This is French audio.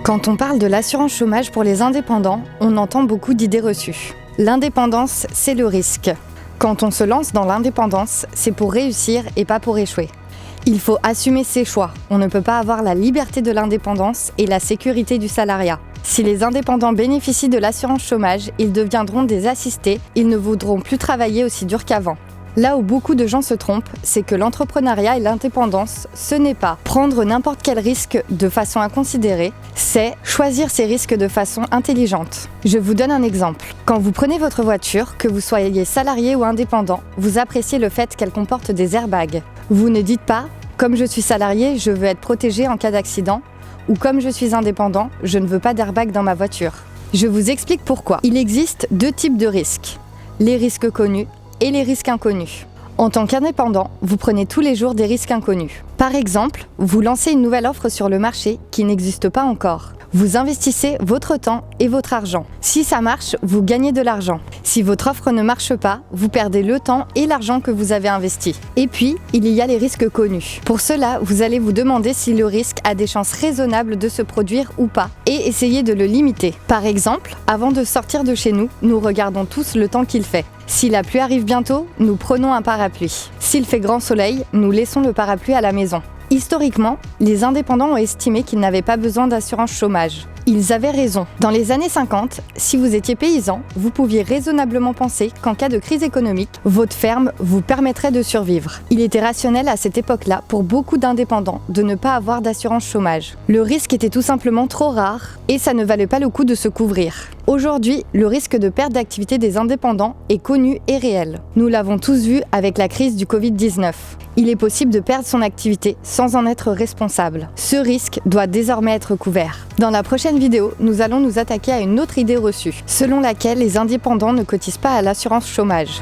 Quand on parle de l'assurance chômage pour les indépendants, on entend beaucoup d'idées reçues. L'indépendance, c'est le risque. Quand on se lance dans l'indépendance, c'est pour réussir et pas pour échouer. Il faut assumer ses choix. On ne peut pas avoir la liberté de l'indépendance et la sécurité du salariat. Si les indépendants bénéficient de l'assurance chômage, ils deviendront des assistés, ils ne voudront plus travailler aussi dur qu'avant. Là où beaucoup de gens se trompent, c'est que l'entrepreneuriat et l'indépendance, ce n'est pas prendre n'importe quel risque de façon inconsidérée, c'est choisir ces risques de façon intelligente. Je vous donne un exemple. Quand vous prenez votre voiture, que vous soyez salarié ou indépendant, vous appréciez le fait qu'elle comporte des airbags. Vous ne dites pas « comme je suis salarié, je veux être protégé en cas d'accident » ou « comme je suis indépendant, je ne veux pas d'airbag dans ma voiture ». Je vous explique pourquoi. Il existe deux types de risques. Les risques connus et les risques inconnus. En tant qu'indépendant, vous prenez tous les jours des risques inconnus. Par exemple, vous lancez une nouvelle offre sur le marché qui n'existe pas encore. Vous investissez votre temps et votre argent. Si ça marche, vous gagnez de l'argent. Si votre offre ne marche pas, vous perdez le temps et l'argent que vous avez investi. Et puis, il y a les risques connus. Pour cela, vous allez vous demander si le risque a des chances raisonnables de se produire ou pas et essayer de le limiter. Par exemple, avant de sortir de chez nous, nous regardons tous le temps qu'il fait. Si la pluie arrive bientôt, nous prenons un parapluie. S'il fait grand soleil, nous laissons le parapluie à la maison. Historiquement, les indépendants ont estimé qu'ils n'avaient pas besoin d'assurance chômage. Ils avaient raison. Dans les années 50, si vous étiez paysan, vous pouviez raisonnablement penser qu'en cas de crise économique, votre ferme vous permettrait de survivre. Il était rationnel à cette époque-là pour beaucoup d'indépendants de ne pas avoir d'assurance chômage. Le risque était tout simplement trop rare et ça ne valait pas le coup de se couvrir. Aujourd'hui, le risque de perte d'activité des indépendants est connu et réel. Nous l'avons tous vu avec la crise du Covid-19. Il est possible de perdre son activité sans en être responsable. Ce risque doit désormais être couvert. Dans la prochaine vidéo, nous allons nous attaquer à une autre idée reçue, selon laquelle les indépendants ne cotisent pas à l'assurance chômage.